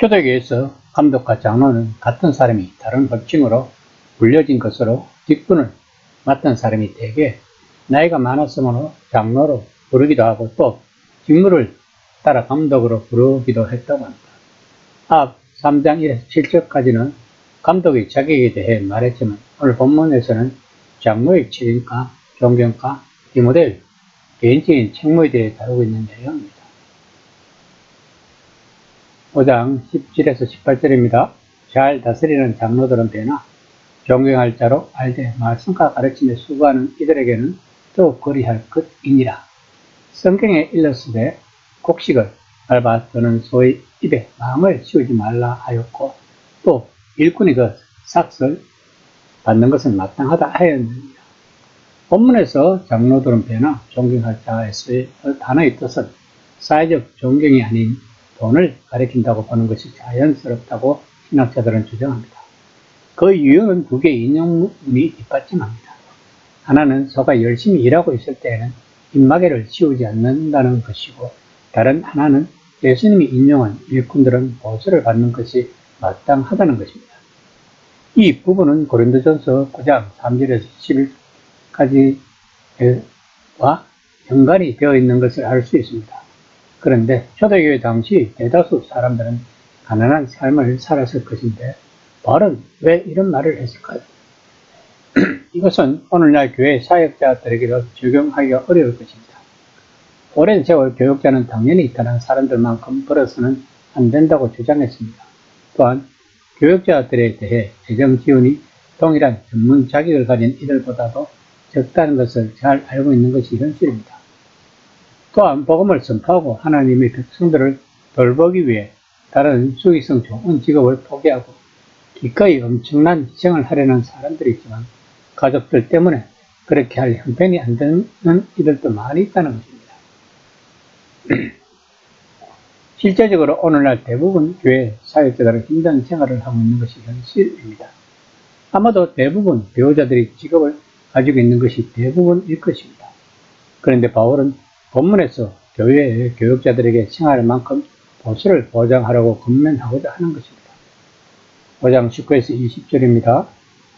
초대교회에서 감독과 장로는 같은 사람이 다른 호칭으로 불려진 것으로 직분을 맡은 사람이 대개 나이가 많았으므로 장로로 부르기도 하고 또 직무를 따라 감독으로 부르기도 했다고 합니다. 앞 3장 1에서 7절까지는 감독의 자격에 대해 말했지만 오늘 본문에서는 장로의 책임과 존경과 디모데의 개인적인 책무에 대해 다루고 있는 내용입니다. 5장 17에서 18절입니다. 잘 다스리는 장로들은 배나 존경할 자로 알되 말씀과 가르침에 수고하는 이들에게는 더욱 그리할 것이니라. 성경에 일렀으되 곡식을 밟아 드는 소의 입에 망을 씌우지 말라 하였고 또 일꾼이 그 삭을 받는 것은 마땅하다 하였느니라. 본문에서 장로들은 배나 존경할 자에서의 단어의 뜻은 사회적 존경이 아닌 돈을 가리킨다고 보는 것이 자연스럽다고 신학자들은 주장합니다. 그 이유는 두 개의 인용문이 뒷받침합니다. 하나는 소가 열심히 일하고 있을 때에는 입마개를 씌우지 않는다는 것이고 다른 하나는 예수님이 인용한 일꾼들은 보수를 받는 것이 마땅하다는 것입니다. 이 부분은 고린도전서 9장 3절에서 11까지와 연관이 되어 있는 것을 알 수 있습니다. 그런데 초대교회 당시 대다수 사람들은 가난한 삶을 살았을 것인데 바울은 왜 이런 말을 했을까요? 이것은 오늘날 교회 사역자들에게도 적용하기가 어려울 것입니다. 오랜 세월 교육자는 당연히 다른 사람들만큼 벌어서는 안 된다고 주장했습니다. 또한 교육자들에 대해 재정 지원이 동일한 전문 자격을 가진 이들보다도 적다는 것을 잘 알고 있는 것이 현실입니다. 또한 복음을 선포하고 하나님의 백성들을 돌보기 위해 다른 수익성 좋은 직업을 포기하고 기꺼이 엄청난 희생을 하려는 사람들이 있지만 가족들 때문에 그렇게 할 형편이 안 되는 이들도 많이 있다는 것입니다. 실제적으로 오늘날 대부분 교회 사역자들은 힘든 생활을 하고 있는 것이 현실입니다. 아마도 대부분 배우자들이 직업을 가지고 있는 것이 대부분일 것입니다. 그런데 바울은 본문에서 교회의 교육자들에게 생활할 만큼 보수를 보장하라고 권면하고자 하는 것입니다. 5장 19에서 20절입니다.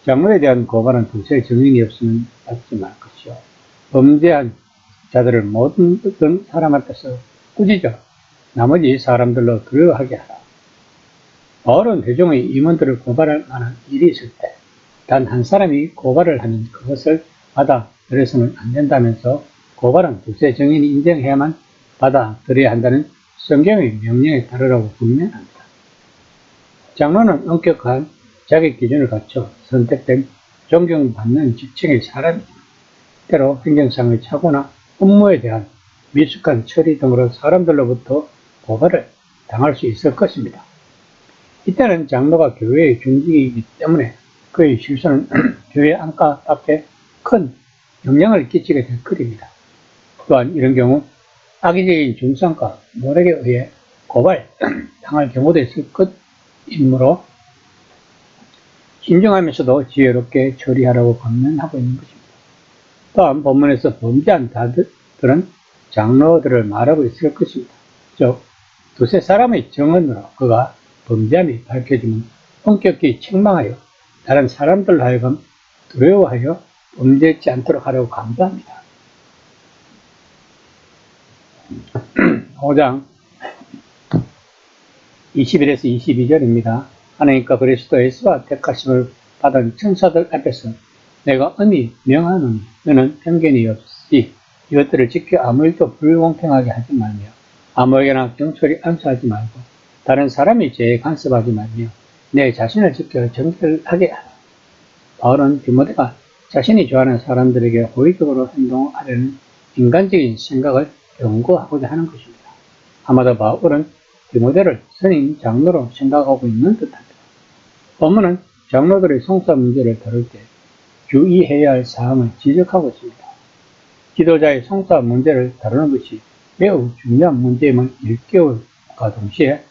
장로에 대한 고발은 두세 증인이 없으면 받지 말 것이요. 범죄한 자들을 모든 사람 앞에서 꾸짖어 나머지 사람들로 두려워하게 하라. 바울은 회중의 임원들을 고발할 만한 일이 있을 때 단 한 사람이 고발을 하면 그것을 받아들여서는 안 된다면서 고발은 두세 증인이 인정해야만 받아들여야 한다는 성경의 명령에 따르라고 분명합니다. 장로는 엄격한 자격 기준을 갖춰 선택된 존경받는 직책의 사람이지만 때로 행정상의 착오나 업무에 대한 미숙한 처리 등으로 사람들로부터 고발을 당할 수 있을 것입니다. 이때는 장로가 교회의 중직이기 때문에 그의 실수는 교회 안과 앞에 큰 영향을 끼치게 될 것입니다. 또한 이런 경우 악의적인 중상과 노력에 의해 고발 당할 경우도 있을 것이므로 신중하면서도 지혜롭게 처리하라고 권면하고 있는 것입니다. 또한 본문에서 범죄한 자들은 장로들을 말하고 있을 것입니다. 즉 두세 사람의 증언으로 그가 범죄함이 밝혀지면 엄격히 책망하여 다른 사람들로 하여금 두려워하여 범죄치 않도록 하려고 강조합니다. 5장 21에서 22절입니다. 하나님과 그리스도에서 택하심을 받은 천사들 앞에서 내가 엄히 명하노니 너는 편견이 없이 이것들을 지켜 아무 일도 불공평하게 하지 말며 아무에게나 경솔히 안수하지 말고 다른 사람의 죄에 간섭하지 말며 내 자신을 지켜 정결하게 하라. 바울은 디모데가 자신이 좋아하는 사람들에게 호의적으로 행동하려는 인간적인 생각을 경고하고자 하는 것입니다. 아마도 바울은 디모데를 선임 장로로 생각하고 있는 듯합니다. 본문은 장로들의 성사 문제를 다룰 때 주의해야 할 사항을 지적하고 있습니다. 지도자의 성사 문제를 다루는 것이 매우 중요한 문제임을 일깨울과 동시에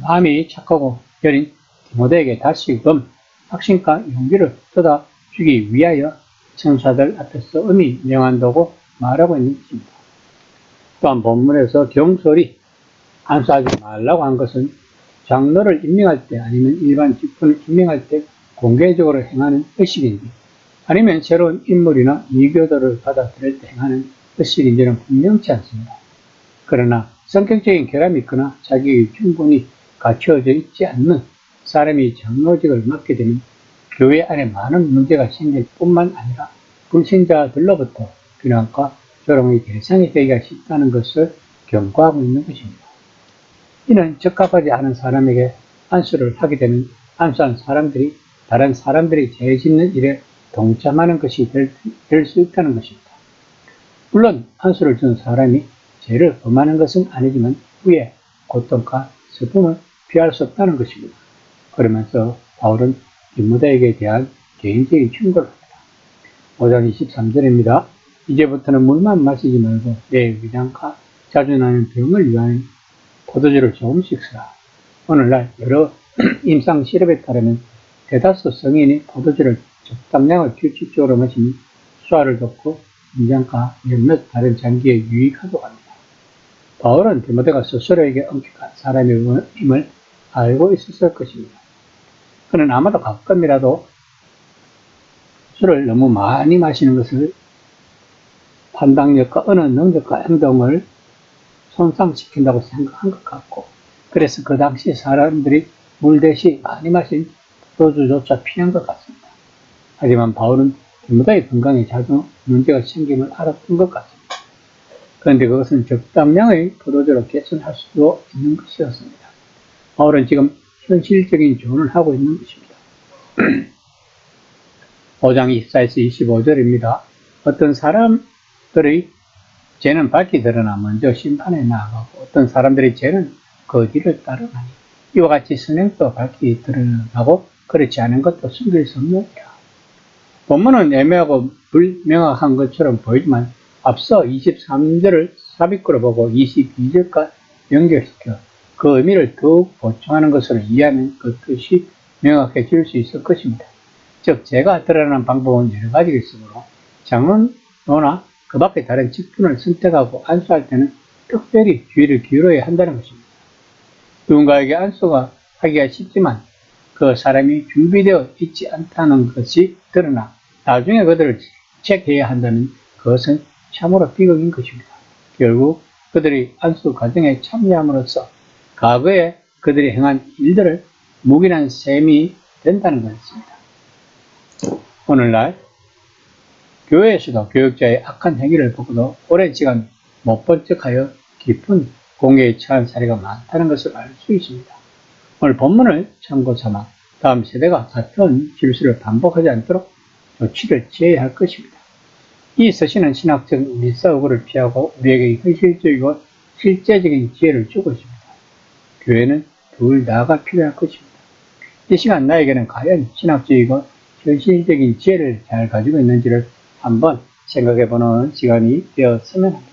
마음이 착하고 여린 디모데에게 다시금 확신과 용기를 쏟아주기 위하여 천사들 앞에서 엄히 명한다고 말하고 있는 것입니다. 또한 본문에서 경솔히 안수하지 말라고 한 것은 장로를 임명할 때 아니면 일반 직분을 임명할 때 공개적으로 행하는 의식인지 아니면 새로운 인물이나 이교도를 받아들일 때 행하는 의식인지는 분명치 않습니다. 그러나 성격적인 결함이 있거나 자격이 충분히 갖추어져 있지 않는 사람이 장로직을 맡게 되면 교회 안에 많은 문제가 생길 뿐만 아니라 불신자들로부터 비난과 조롱의 대상이 되기가 쉽다는 것을 경고하고 있는 것입니다. 이는 적합하지 않은 사람에게 안수를 하게 되면 안수한 사람들이 다른 사람들이 죄 짓는 일에 동참하는 것이 될 수 있다는 것입니다. 물론 안수를 준 사람이 죄를 범하는 것은 아니지만 후에 고통과 슬픔을 피할 수 없다는 것입니다. 그러면서 바울은 디모데에게 대한 개인적인 충고를 합니다. 5장 23절입니다. 이제부터는 물만 마시지 말고 내 위장과 자주 나는 병을 위하여 포도주를 조금씩 쓰라. 오늘날 여러 임상 실험에 따르면 대다수 성인이 포도주를 적당량을 규칙적으로 마시면 소화를 돕고 심장과 몇몇 다른 장기에 유익하다고 합니다. 바울은 디모데가 스스로에게 엄격한 사람임을 알고 있었을 것입니다. 그는 아마도 가끔이라도 술을 너무 많이 마시는 것을 판단력과 언어 능력과 행동을 손상시킨다고 생각한 것 같고 그래서 그 당시 사람들이 물 대신 많이 마신 포도주조차 피한 것 같습니다. 하지만 바울은 디모데의 건강에 자주 문제가 생김을 알았던 것 같습니다. 그런데 그것은 적당량의 포도주로 개선할 수도 있는 것이었습니다. 바울은 지금 현실적인 조언을 하고 있는 것입니다. 5장 24에서 25절입니다. 어떤 사람들의 죄는 밝히 드러나 먼저 심판에 나아가고 어떤 사람들의 죄는 그 뒤를 따르나니 이와 같이 선행도 밝히 드러나고 그렇지 않은 것도 숨길 수 없느니라. 본문은 애매하고 불명확한 것처럼 보이지만 앞서 23절을 삽입구로 보고 22절과 연결시켜 그 의미를 더욱 보충하는 것으로 이해하면 그 뜻이 명확해질 수 있을 것입니다. 즉 죄가 드러나는 방법은 여러 가지가 있으므로 장로나 그 밖의 다른 직분을 선택하고 안수할 때는 특별히 주의를 기울여야 한다는 것입니다. 누군가에게 안수가 하기가 쉽지만 그 사람이 준비되어 있지 않다는 것이 드러나 나중에 그들을 체크해야 한다면 그것은 참으로 비극인 것입니다. 결국 그들이 안수 과정에 참여함으로써 과거에 그들이 행한 일들을 묵인한 셈이 된다는 것입니다. 오늘날 교회에서도 교육자의 악한 행위를 보고도 오랜 시간 못 본 척하여 깊은 공개에 처한 사례가 많다는 것을 알 수 있습니다. 오늘 본문을 참고 삼아 다음 세대가 같은 실수를 반복하지 않도록 조치를 취해야 할 것입니다. 이 서신은 신학적 밀사오고를 피하고 우리에게 현실적이고 실제적인 지혜를 주고 있습니다. 교회는 둘 다가 필요할 것입니다. 이 시간 나에게는 과연 신학적이고 현실적인 지혜를 잘 가지고 있는지를 한번 생각해 보는 시간이 되었으면 합니다.